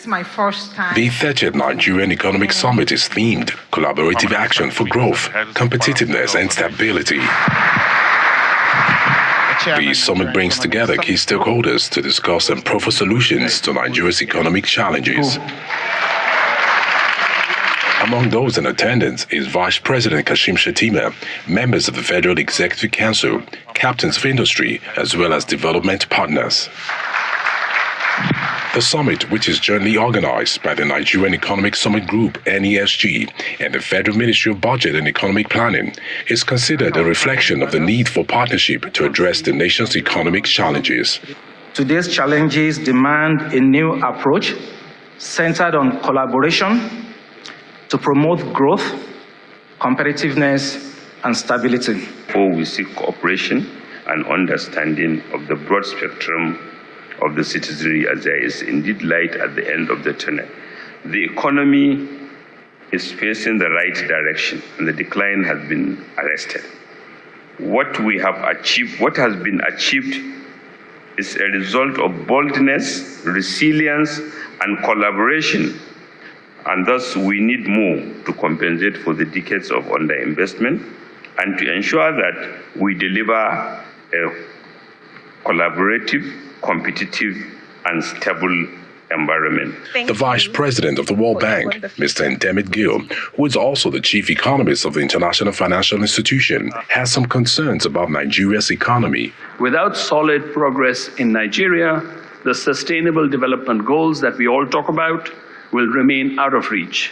is my first time. The 30th Nigerian Economic Summit is themed Collaborative Action for Growth, Competitiveness and Stability. The summit brings together key stakeholders to discuss and proffer solutions to Nigeria's economic challenges. Among those in attendance is Vice President Kashim Shettima, members of the Federal Executive Council, captains of industry, as well as development partners. The summit, which is jointly organized by the Nigerian Economic Summit Group, NESG, and the Federal Ministry of Budget and Economic Planning, is considered a reflection of the need for partnership to address the nation's economic challenges. Today's challenges demand a new approach centered on collaboration to promote growth, competitiveness, and stability. Before we seek cooperation and understanding of the broad spectrum of the citizenry, as there is indeed light at the end of the tunnel. The economy is facing the right direction and the decline has been arrested. What has been achieved is a result of boldness, resilience, and collaboration. And thus, we need more to compensate for the decades of underinvestment and to ensure that we deliver a collaborative, competitive, and stable environment. The Vice President of the World Bank, Mr. Ndemit Gill, who is also the Chief Economist of the International Financial Institution, has some concerns about Nigeria's economy. Without solid progress in Nigeria, the Sustainable Development Goals that we all talk about will remain out of reach.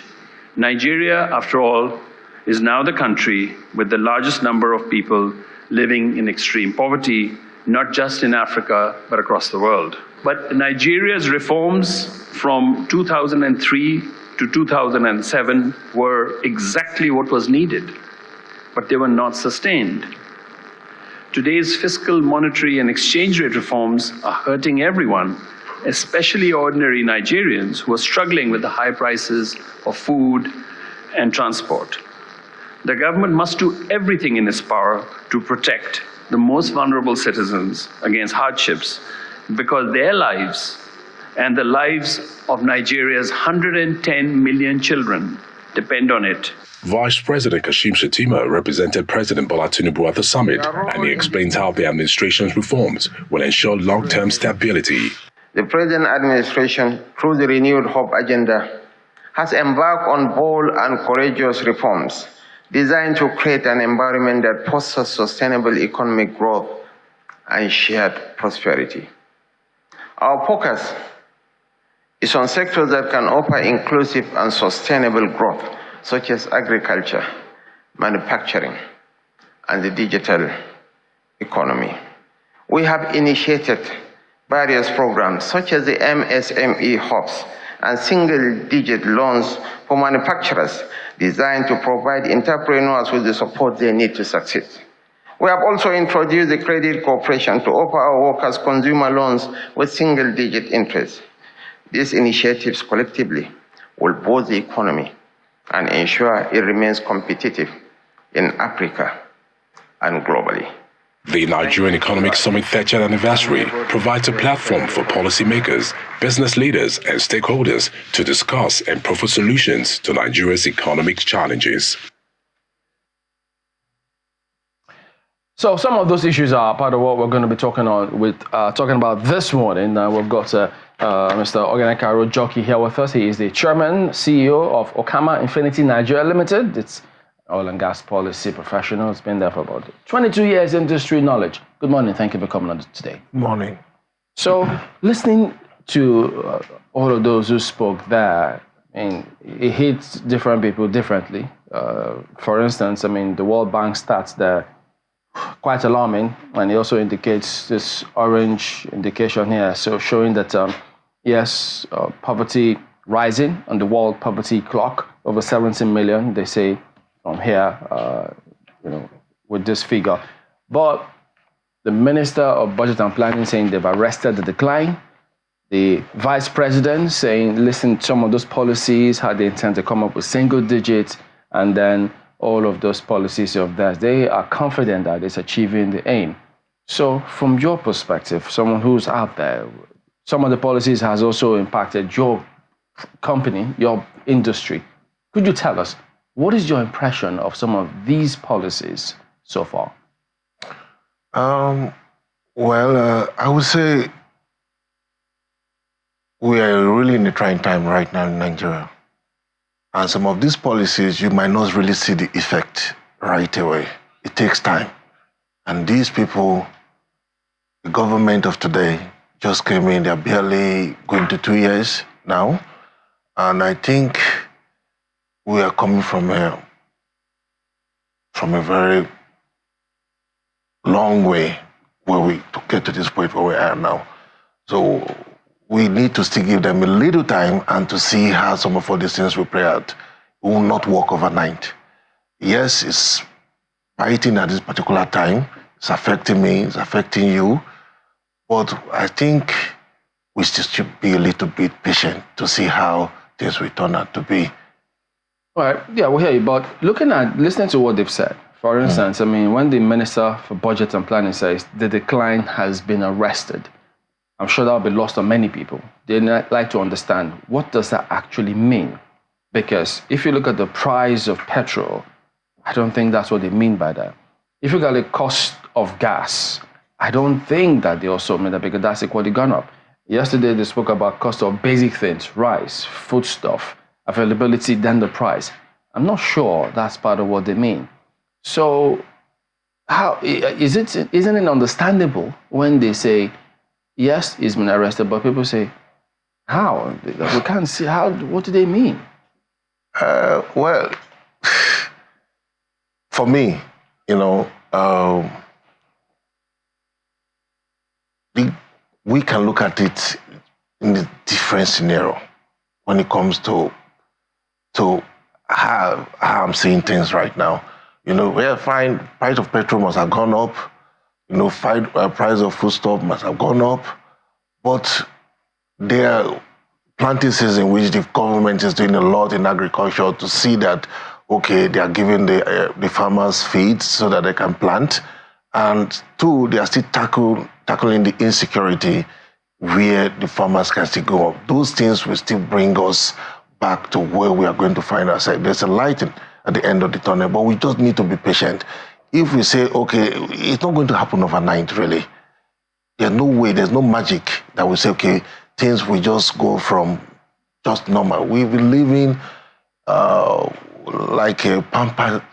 Nigeria, after all, is now the country with the largest number of people living in extreme poverty, not just in Africa, but across the world. But Nigeria's reforms from 2003 to 2007 were exactly what was needed, but they were not sustained. Today's fiscal, monetary, and exchange rate reforms are hurting everyone, especially ordinary Nigerians who are struggling with the high prices of food and transport. The government must do everything in its power to protect the most vulnerable citizens against hardships because their lives and the lives of Nigeria's 110 million children depend on it. Vice President Kashim Shettima represented President Bola Tinubu at the summit, and he explains how the administration's reforms will ensure long-term stability. The present administration, through the Renewed Hope agenda, has embarked on bold and courageous reforms designed to create an environment that fosters sustainable economic growth and shared prosperity. Our focus is on sectors that can offer inclusive and sustainable growth, such as agriculture, manufacturing, and the digital economy. We have initiated various programs such as the MSME hubs and single-digit loans for manufacturers designed to provide entrepreneurs with the support they need to succeed. We have also introduced the credit cooperation to offer our workers consumer loans with single-digit interest. These initiatives collectively will boost the economy and ensure it remains competitive in Africa and globally. The Nigerian Economic Summit 30th anniversary provides a platform for policymakers, business leaders, and stakeholders to discuss and proffer solutions to Nigeria's economic challenges. So some of those issues are part of what we're going to be talking about this morning. We've got Mr. Ogenekaro Jockey here with us. He is the chairman, CEO of Okama Infinity Nigeria Limited. It's oil and gas policy professional. It's been there for about 22 years, industry knowledge. Good morning. Thank you for coming on today. Good morning. So listening to all of those who spoke there, it hits different people differently. For instance, the World Bank stats there quite alarming, and it also indicates this orange indication here, so showing that yes, poverty rising on the world poverty clock, over 17 million, they say from here, with this figure. But the Minister of Budget and Planning saying they've arrested the decline. The Vice President saying, listen, some of those policies, how they intend to come up with single digits, and then all of those policies of theirs, they are confident that it's achieving the aim. So from your perspective, someone who's out there, some of the policies has also impacted your company, your industry, could you tell us, what is your impression of some of these policies so far? I would say we are really in a trying time right now in Nigeria. And some of these policies, you might not really see the effect right away. It takes time. And these people, the government of today, just came in, they're barely going to 2 years now. And I think we are coming from a very long way where we to get to this point where we are now. So we need to still give them a little time and to see how some of all these things we play out. It will not work overnight. Yes, it's biting at this particular time. It's affecting me, it's affecting you. But I think we still should be a little bit patient to see how things will turn out to be. All right, yeah, we hear you. But listening to what they've said, for instance, I mean, when the Minister for Budget and Planning says the decline has been arrested, I'm sure that will be lost on many people. They'd like to understand, what does that actually mean? Because if you look at the price of petrol, I don't think that's what they mean by that. If you look at the cost of gas, I don't think that they also mean that, because that's equally gone up. Yesterday, they spoke about cost of basic things, rice, foodstuff, availability, then the price. I'm not sure that's part of what they mean. So how isn't it understandable when they say, yes, he's been arrested, but people say, how? We can't see how. What do they mean? Well, for me, we can look at it in a different scenario when it comes to how I'm seeing things right now. We're fine. Price of petrol must have gone up. Price of foodstuff must have gone up. But there are planting season which the government is doing a lot in agriculture to see that, okay, they are giving the farmers feed so that they can plant. And two, they are still tackling the insecurity where the farmers can still go up. Those things will still bring us back to where we are going to find ourselves. There's a light at the end of the tunnel, but we just need to be patient. If we say, okay, it's not going to happen overnight, really. There's no way, there's no magic that we say, okay, things will just go from just normal. We've been living like a pampered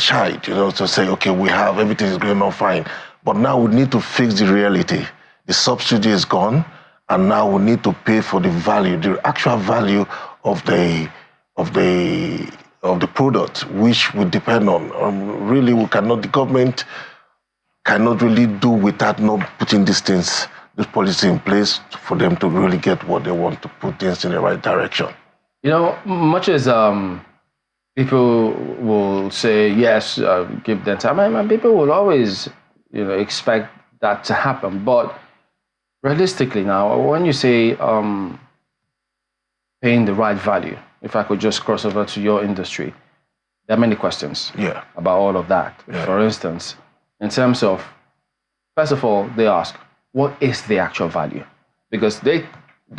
child, to say, okay, we have, everything is going on fine. But now we need to fix the reality. The subsidy is gone, and now we need to pay for the value, the actual value of the product, which we depend on. Really, the government cannot really do without not putting these policies in place for them to really get what they want, to put things in the right direction. Much as people will say, yes, give them time, and people will always, expect that to happen. But realistically now, when you say paying the right value, if I could just cross over to your industry, there are many questions about all of that. Yeah. For instance, in terms of, first of all, they ask, what is the actual value? Because the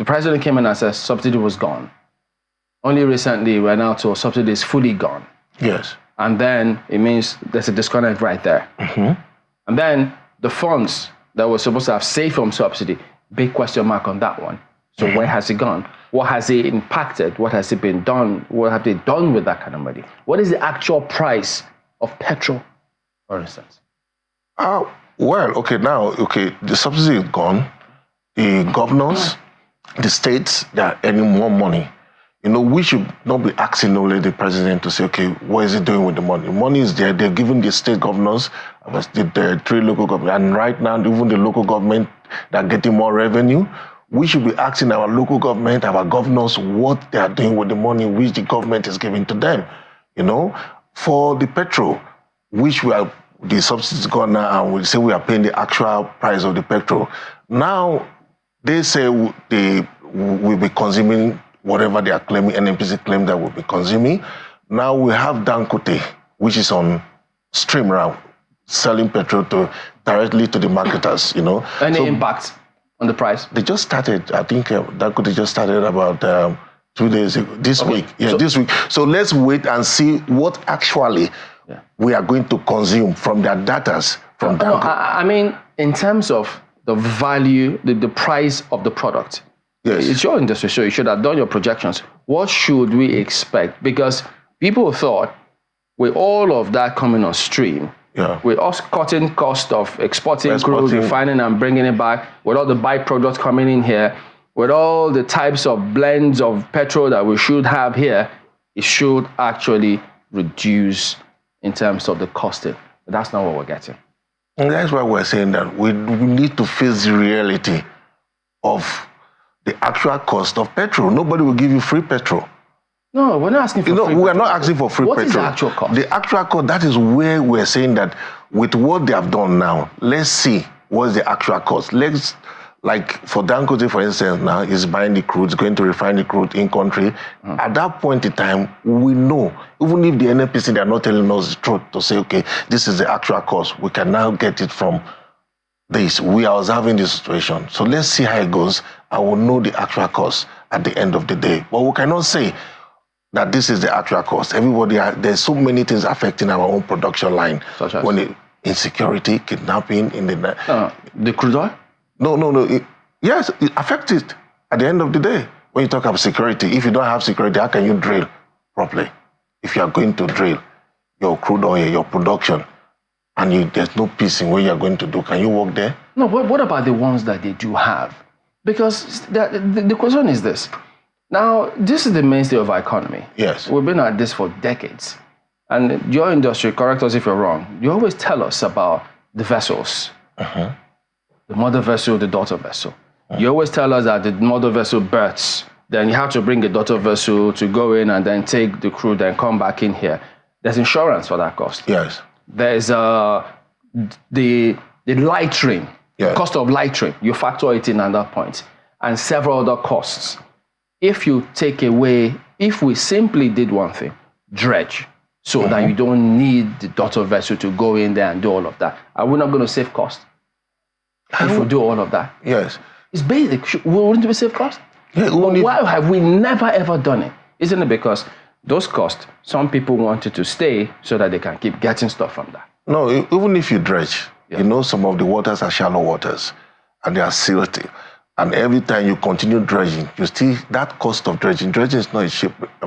president came in and said subsidy was gone. Only recently, we're now told subsidy is fully gone. Yes. And then it means there's a disconnect right there. Mm-hmm. And then the funds that were supposed to have saved from subsidy, big question mark on that one. So where has it gone? What has it impacted? What has it been done? What have they done with that kind of money? What is the actual price of petrol, for instance? The subsidy is gone. The governors, the states, they are earning more money. We should not be asking only the president to say, okay, what is he doing with the money? The money is there. They're giving the state governors, the 3 local governments, and right now, even the local government, they're getting more revenue. We should be asking our local government, our governors, what they are doing with the money which the government is giving to them. For the petrol, which the subsidy is gone now, and we say we are paying the actual price of the petrol. Now, they say they will be consuming whatever they are claiming, NNPC claim that will be consuming. Now we have Dangote, which is on stream now, selling petrol directly to the marketers, Any impact? on the price? They just started. I think that could have just started about 2 days ago. This week. Yeah, this week. So let's wait and see what actually we are going to consume from their datas. I mean, in terms of the value, the price of the product. Yes. It's your industry, so you should have done your projections. What should we expect? Because people thought with all of that coming on stream, with us cutting cost of exporting crude, refining and bringing it back, with all the byproducts coming in here, with all the types of blends of petrol that we should have here, it should actually reduce in terms of the costing. But that's not what we're getting. And that's why we're saying that we need to face the reality of the actual cost of petrol. Nobody will give you free petrol. No, we're not asking for free petrol. We're not asking for free petrol. What is the actual cost? The actual cost, that is where we're saying that with what they have done now, let's see what's the actual cost. Like for Dangote, for instance, now is buying the crude, is going to refine the crude in country. At that point in time, we know, even if the NNPC, they are not telling us the truth to say, okay, this is the actual cost. We can now get it from this. We are observing the situation. So let's see how it goes. I will know the actual cost at the end of the day. But we cannot say that this is the actual cost. There's so many things affecting our own production line. Such as? Insecurity, kidnapping, the crude oil? No. Yes, it affects it at the end of the day. When you talk about security, if you don't have security, how can you drill properly? If you are going to drill your crude oil, your production, and there's no peace in what you're going to do, can you work there? No, but what about the ones that they do have? Because the question is this. Now, this is the mainstay of our economy. Yes. We've been at this for decades. And your industry, correct us if you're wrong, you always tell us about the vessels. The mother vessel, the daughter vessel. You always tell us that the mother vessel berths. Then you have to bring a daughter vessel to go in and then take the crude and come back in here. There's insurance for that cost. Yes. There's the lightering, cost of lightering. You factor it in at that point. And several other costs. If we simply did one thing, dredge, so that you don't need the daughter vessel to go in there and do all of that, are we not going to save cost? If we do all of that? Yes. It's basic. Wouldn't we save cost? Yeah, why have we never ever done it? Isn't it because those costs, some people wanted to stay so that they can keep getting stuff from that? No, even if you dredge, some of the waters are shallow waters and they are silty. And every time you continue dredging, you still, that cost of dredging is not a cheap, it's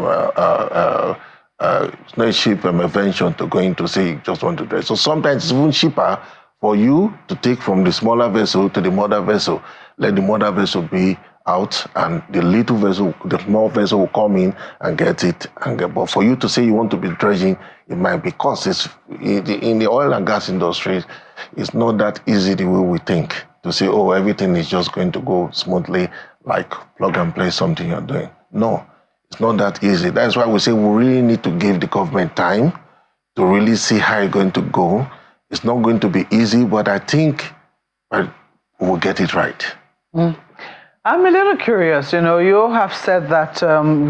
not a cheap invention to go into say you just want to dredge. So sometimes it's even cheaper for you to take from the smaller vessel to the mother vessel. Let the mother vessel be out and the little vessel, the small vessel will come in and get it. But for you to say you want to be dredging, it might be cost. In the oil and gas industry, it's not that easy the way we think to say, oh, everything is just going to go smoothly, like plug and play something you're doing. No, it's not that easy. That's why we say we really need to give the government time to really see how it's going to go. It's not going to be easy, but I think we'll get it right. I'm a little curious. You have said that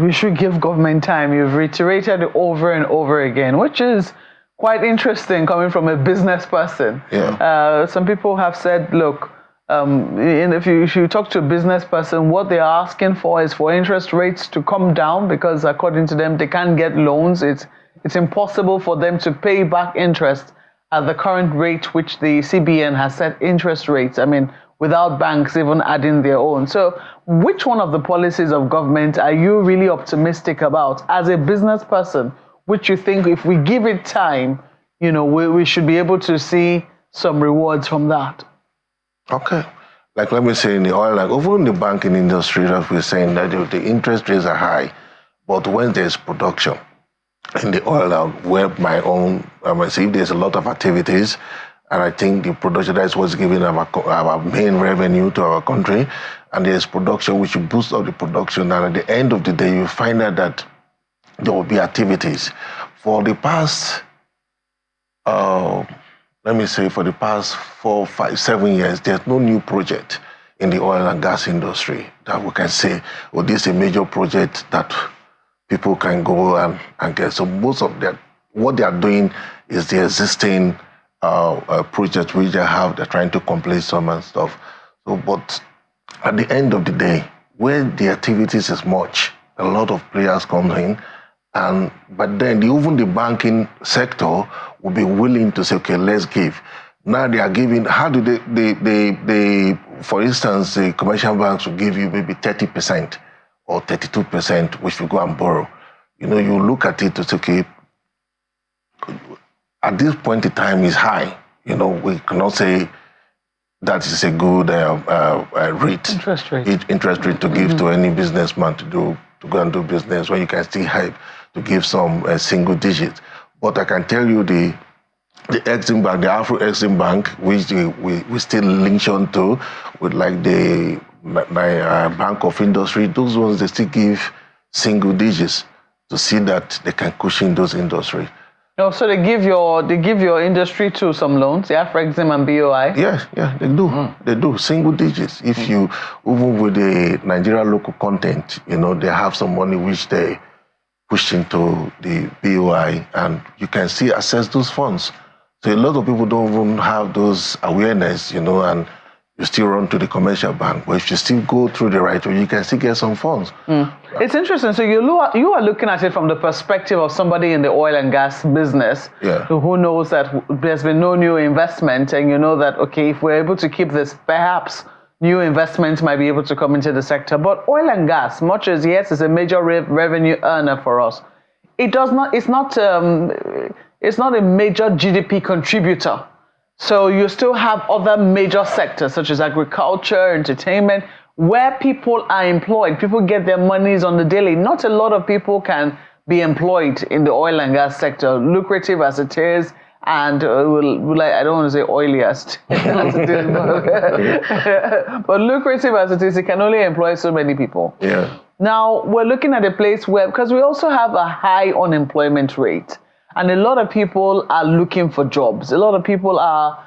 we should give government time. You've reiterated it over and over again, which is quite interesting coming from a business person. Yeah. Some people have said, look, if you talk to a business person, what they're asking for is for interest rates to come down because according to them, they can't get loans. It's impossible for them to pay back interest at the current rate which the CBN has set interest rates, without banks even adding their own. So which one of the policies of government are you really optimistic about as a business person, which you think if we give it time, we should be able to see some rewards from that? Okay. Like let me say in the oil, like over in the banking industry, that we're saying that the interest rates are high, but when there's production, in the oil, where if there's a lot of activities, and I think the production, that's what's giving our main revenue to our country, and there's production, we should boost up the production, and at the end of the day, you find out that there will be activities. For the past, for the past 4, 5, 7 years, there's no new project in the oil and gas industry that we can say, oh, this is a major project that people can go and get. So most of that, what they are doing is the existing projects which they have, they're trying to complete some and stuff. So, but at the end of the day, where the activities is much, a lot of players come in, but then even the banking sector will be willing to say, okay, let's give. Now they are giving, how do they for instance, the commercial banks will give you maybe 30% or 32%, which you go and borrow. You know, you look at it to say, okay, at this point in time is high. You know, we cannot say that is a good interest rate to give to any businessman to go and do business, when you can still help to give some single digits. But I can tell you the Exim Bank, the Afro Exim Bank, which we still link on to, with like the Bank of Industry, those ones, they still give single digits to see that they can cushion those industries. Oh, so they give your industry to some loans, yeah, Afro Exim and BOI? Yeah, they do. They do single digits. If you, even with the Nigeria local content, you know, they have some money which they push into the BOI, and you can still access those funds. So a lot of people don't even have those awareness, you know, and you still run to the commercial bank. But if you still go through the right way, you can still get some funds. It's interesting. So you are looking at it from the perspective of somebody in the oil and gas business, who knows that there's been no new investment, and you know that, okay, if we're able to keep this, perhaps new investments might be able to come into the sector. But oil and gas, much as yes, it's a major revenue earner for us, it's not a major GDP contributor. So you still have other major sectors such as agriculture, entertainment, where people are employed. People get their monies on the daily. Not a lot of people can be employed in the oil and gas sector, lucrative as it is, and I don't want to say oiliest, but lucrative as it is, it can only employ so many people. Yeah. Now, we're looking at a place where, because we also have a high unemployment rate, and a lot of people are looking for jobs. A lot of people are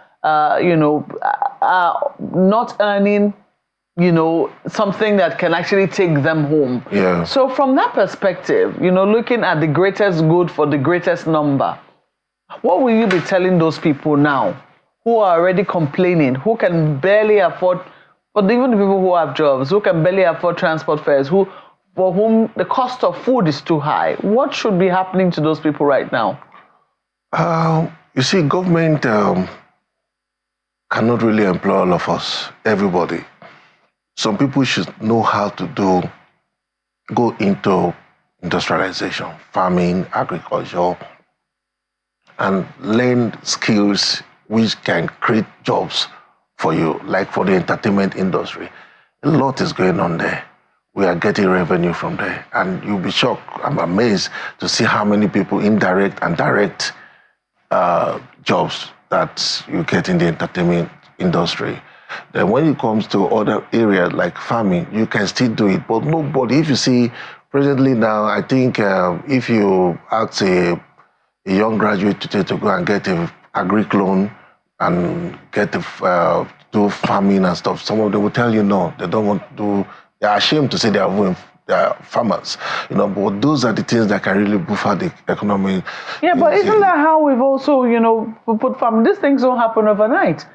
not earning, something that can actually take them home. Yeah. So from that perspective, looking at the greatest good for the greatest number, what will you be telling those people now who are already complaining, who can barely afford, but even the people who have jobs, who can barely afford transport fares, for whom the cost of food is too high? What should be happening to those people right now? You see, government cannot really employ all of us, everybody. Some people should know how to go into industrialization, farming, agriculture, and learn skills which can create jobs for you, like for the entertainment industry. A lot is going on there. We are getting revenue from there. And you'll be shocked. I'm amazed to see how many people, indirect and direct jobs that you get in the entertainment industry. Then when it comes to other areas like farming, you can still do it. But nobody, if you see presently now, I think if you ask a young graduate today to go and get an agri loan and do farming and stuff, some of them will tell you no, they don't want to do. They are ashamed to say they are farmers, but those are the things that can really buffer the economy. Yeah, but isn't that how we've also, put farming? These things don't happen overnight.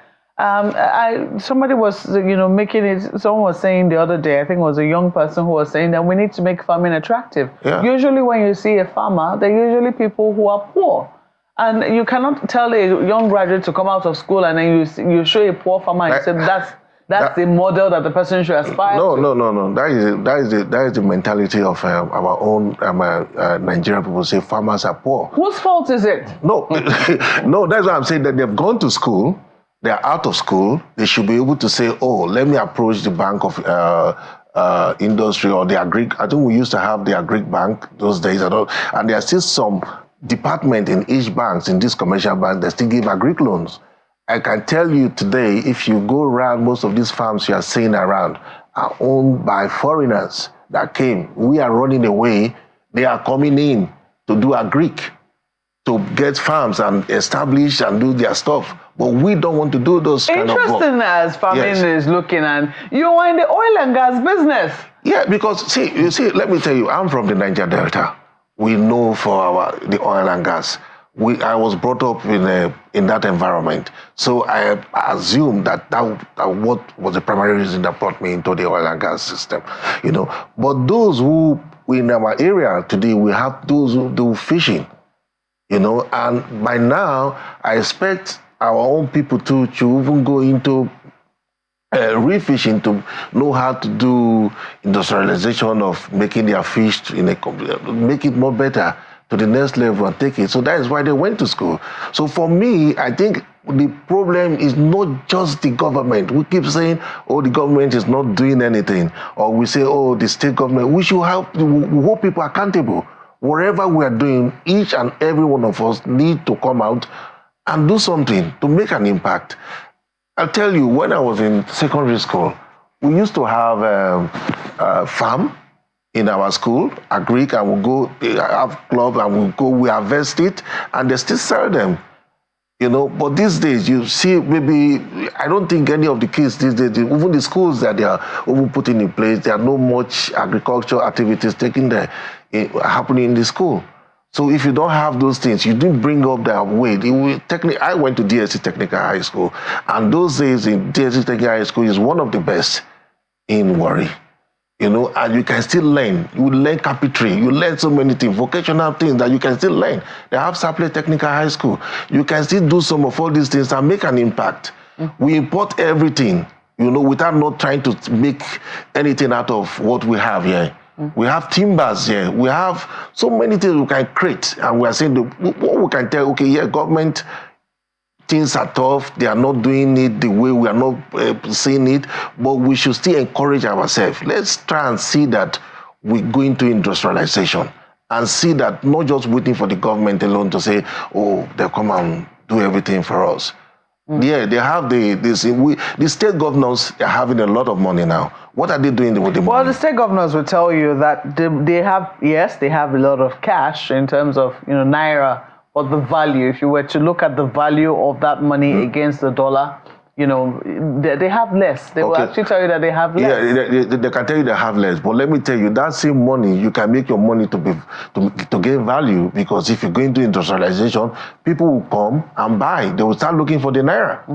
Somebody was, making it, someone was saying the other day, I think it was a young person who was saying that we need to make farming attractive. Yeah. Usually when you see a farmer, they're usually people who are poor. And you cannot tell a young graduate to come out of school and then you show a poor farmer and say that's the model that the person should aspire to. No. That is the mentality of our own Nigerian people. Say farmers are poor. Whose fault is it? No, no. That's why I'm saying that they've gone to school. They are out of school. They should be able to say, "Oh, let me approach the Bank of Industry or the Agric." I think we used to have the Agric Bank those days, and there are still some department in each bank, in this commercial bank, that still give agric loans. I can tell you today, if you go around, most of these farms you are seeing around are owned by foreigners that came. We are running away. They are coming in to do agric, to get farms and establish and do their stuff. But we don't want to do those kind of work. Interesting as farming is looking, and you are in the oil and gas business. Yeah, because you see, let me tell you, I'm from the Niger Delta. We know for the oil and gas. I was brought up in that environment. So I assume that what was the primary reason that brought me into the oil and gas system, But those who in our area today, we have those who do fishing, and by now I expect our own people to even go into reef fishing, to know how to do industrialization of making their fish make it more better to the next level and take it. So that is why they went to school. So for me, I think the problem is not just the government. We keep saying, oh, the government is not doing anything. Or we say, oh, the state government. We should hold people accountable. Whatever we are doing, each and every one of us need to come out and do something to make an impact. I'll tell you, when I was in secondary school, we used to have a farm in our school, agric, and we'll go have club, and we harvest it, and they still sell them. But these days, you see, maybe, I don't think any of the kids these days, even the schools that they are even putting in place, there are no much agricultural activities happening in the school. So if you don't have those things, you didn't bring up that way. I went to DSC Technical High School, and those days in DSC Technical High School is one of the best in Warri. And you can still learn. You learn carpentry. You learn so many things, vocational things that you can still learn. They have Saple Technical High School. You can still do some of all these things and make an impact. We import everything, without not trying to make anything out of what we have here. We have timbers here. We have so many things we can create. And we are saying, what we can tell, okay, yeah, government, things are tough, they are not doing it the way we are not seeing it, but we should still encourage ourselves. Let's try and see that we go into industrialization and see that not just waiting for the government alone to say, oh, they'll come and do everything for us. Yeah, they have the state governors are having a lot of money now. What are they doing with the money? Well, the state governors will tell you that they have a lot of cash in terms of, naira. But the value, if you were to look at the value of that money against the dollar, they have less. They will actually tell you that they have less. Yeah, they can tell you they have less. But let me tell you, that same money, you can make your money to gain value, because if you go into industrialization, people will come and buy. They will start looking for the naira.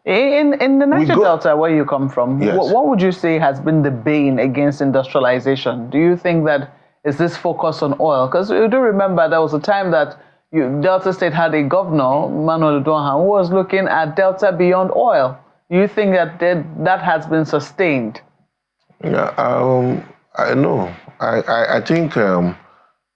In the Niger Delta, where you come from, yes. What would you say has been the bane against industrialization? Do you think that is this focus on oil? Because you do remember there was a time that Delta State had a governor, Manuel Udoha, who was looking at Delta beyond oil. Do you think that has been sustained? Yeah, I know. I think,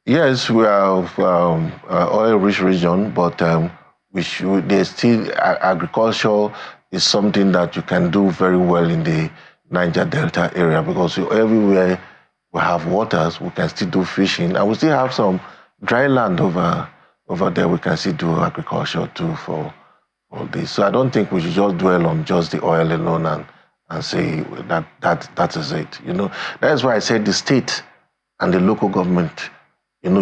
yes, we have oil-rich region, but there's still agriculture is something that you can do very well in the Niger Delta area, because everywhere we have waters, we can still do fishing, and we still have some dry land over there. We can still do agriculture too for this. So I don't think we should just dwell on just the oil alone and say that is it. That's why I said the state and the local government,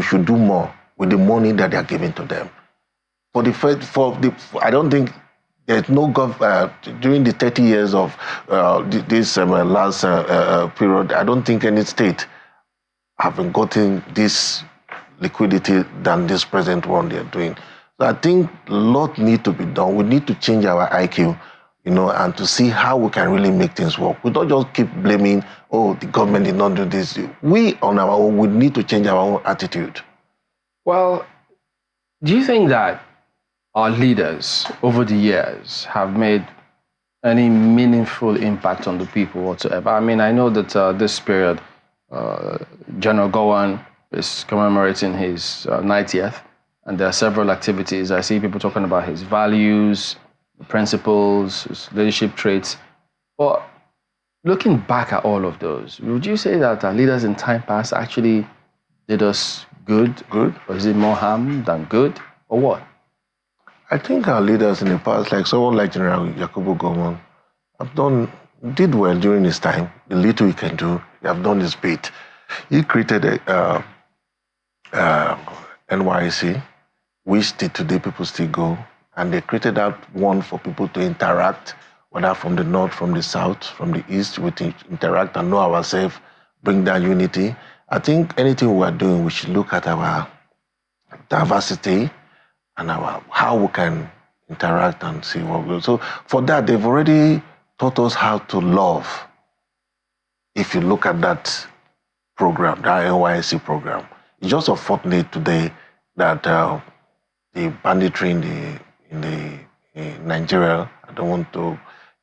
should do more with the money that they are giving to them. I don't think there's no during the 30 years of this last period, I don't think any state have gotten this liquidity than this present one they're doing. So I think a lot need to be done. We need to change our IQ, and to see how we can really make things work. We don't just keep blaming, oh, the government did not do this. We, on our own, we need to change our own attitude. Well, do you think that our leaders over the years have made any meaningful impact on the people whatsoever? I mean, I know that this period, General Gowon is commemorating his 90th, and there are several activities. I see people talking about his values, principles, his leadership traits. But looking back at all of those, would you say that our leaders in time past actually did us good? Or is it more harm than good, or what? I think our leaders in the past, like someone like General Yakubu Gowon, did well during his time. The little he can do, he have done his bit. He created a NYC, which today people still go, and they created that one for people to interact, whether from the north, from the south, from the east, we interact and know ourselves, bring that unity. I think anything we are doing, we should look at our diversity and how we can interact and see what we do. So for that, they've already taught us how to love. If you look at that program, the NYSC program, it's just unfortunate today that the banditry in Nigeria, I don't want to,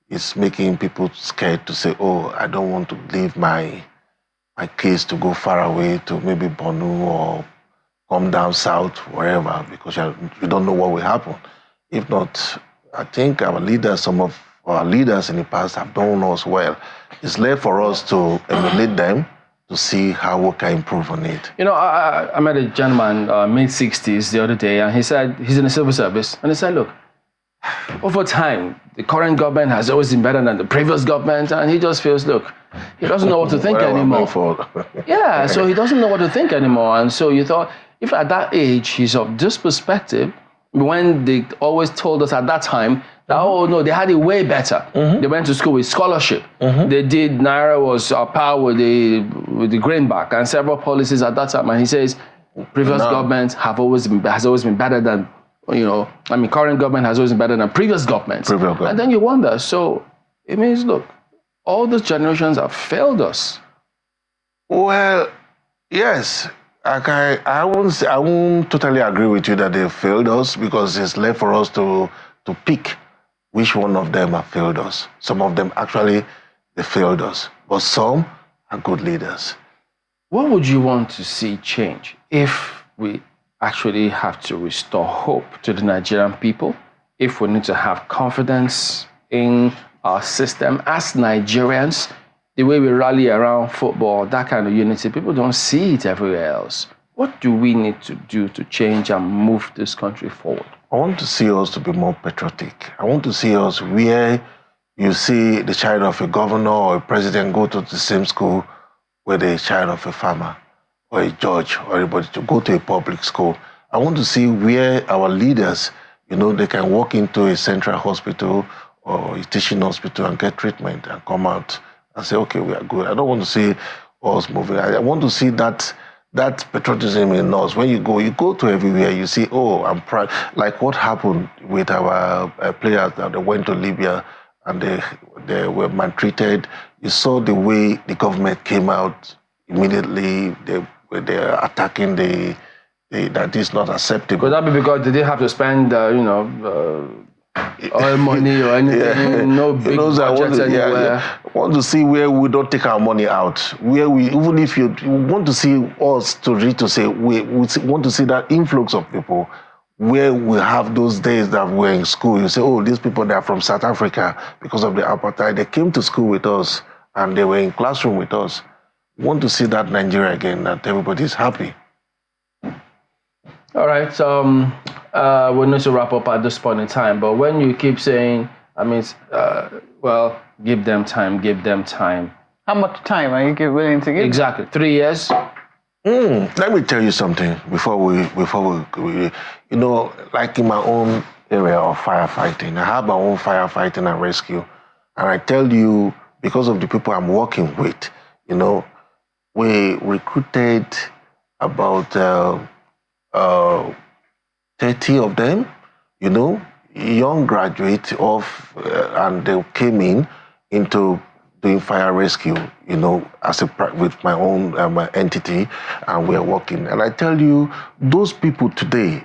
it's making people scared to say, oh, I don't want to leave my case to go far away to maybe Borno or come down south, wherever, because you don't know what will happen. If not, I think our leaders, some of our leaders in the past have done us well. It's left for us to emulate them to see how we can improve on it. You know, I met a gentleman, mid-60s, the other day, and he said he's in the civil service. And he said, look, over time, the current government has always been better than the previous government, and he just feels, look, he doesn't know what to think anymore. Yeah, so he doesn't know what to think anymore. And so you thought, if at that age he's of this perspective, when they always told us at that time that, oh no, they had it way better. They went to school with scholarship. They did, Naira was power with the greenback and several policies at that time. And he says, previous governments has always been better than, current government has always been better than previous governments. And then you wonder, so it means, look, all those generations have failed us. Well, yes. I won't totally agree with you that they failed us, because it's left for us to pick which one of them have failed us. Some of them actually, they failed us, but some are good leaders. What would you want to see change if we actually have to restore hope to the Nigerian people, if we need to have confidence in our system as Nigerians? The way we rally around football, that kind of unity, people don't see it everywhere else. What do we need to do to change and move this country forward? I want to see us to be more patriotic. I want to see us where you see the child of a governor or a president go to the same school with the child of a farmer or a judge or anybody, to go to a public school. I want to see where our leaders, they can walk into a central hospital or a teaching hospital and get treatment and come out and say, okay, we are good. I don't want to see us moving. I want to see that patriotism in us. When you go to everywhere, you see, oh, I'm proud. Like what happened with our players that they went to Libya and they were maltreated. You saw the way the government came out immediately. They're attacking that is not acceptable. Could that be because they didn't have to spend, oil money or anything, no big budgets anywhere? I want to see where we don't take our money out. Where we, even if you want to see us to say, we want to see that influx of people, where we have those days that we're in school. You say, oh, these people, they are from South Africa because of the apartheid. They came to school with us and they were in classroom with us. We want to see that Nigeria again, that everybody's happy. All right, we need to wrap up at this point in time, but when you keep saying, give them time. How much time are you willing to give? Exactly, 3 years. Let me tell you something before we, like in my own area of firefighting, I have my own firefighting and rescue, and I tell you, because of the people I'm working with, we recruited about 30 of them, young graduates and they came into doing fire rescue, with my own entity, and we're working. And I tell you, those people today,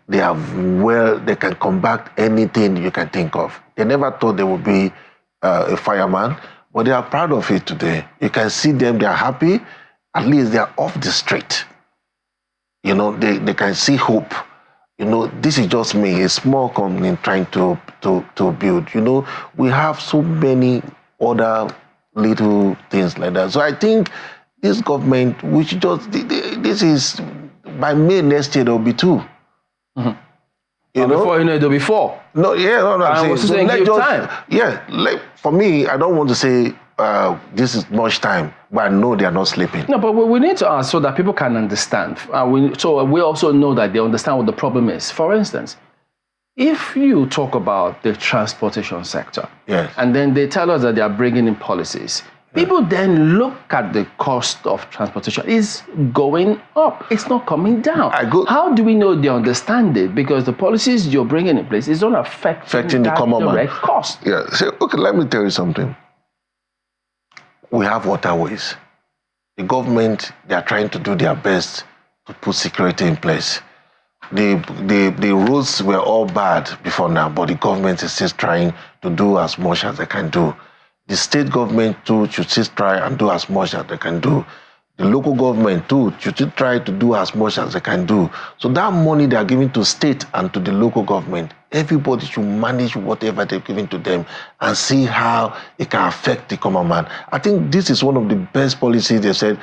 they can combat anything you can think of. They never thought they would be a fireman, but they are proud of it today. You can see them, they are happy. At least they are off the street. They can see hope. This is just me, a small company trying to build. We have so many other little things like that. So I think this government, this is, by May next year, there'll be 2. Before there'll be 4. No, I'm saying. Time. Yeah, for me, I don't want to say this is much time, but I know they are not sleeping. No, but we need to ask so that people can understand. So we also know that they understand what the problem is. For instance, if you talk about the transportation sector, yes, and then they tell us that they are bringing in policies, People then look at the cost of transportation. It's going up. It's not coming down. How do we know they understand it? Because the policies you're bringing in place is not affecting the common direct man. cost. Yeah. So, okay, let me tell you something. We have waterways. The government, they are trying to do their best to put security in place. The roads were all bad before now, but the government is still trying to do as much as they can do. The state government too should still try and do as much as they can do. The local government too should still try to do as much as they can do. So that money they are giving to state and to the local government, everybody should manage whatever they're giving to them and see how it can affect the common man. I think this is one of the best policies they said,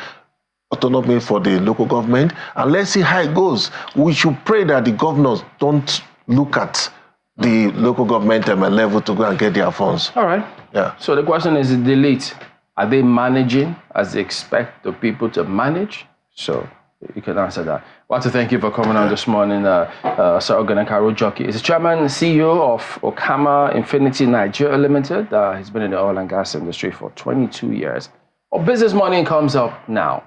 autonomy for the local government, and let's see how it goes. We should pray that the governors don't look at the local government level to go and get their funds. All right. Yeah. So the question is, the elite, are they managing as they expect the people to manage? So you can answer that. I want to thank you for coming on this morning, Sir Ogunekaro Jockey. He's the chairman and CEO of Okama Infinity Nigeria Limited. He's been in the oil and gas industry for 22 years. Our business morning comes up now.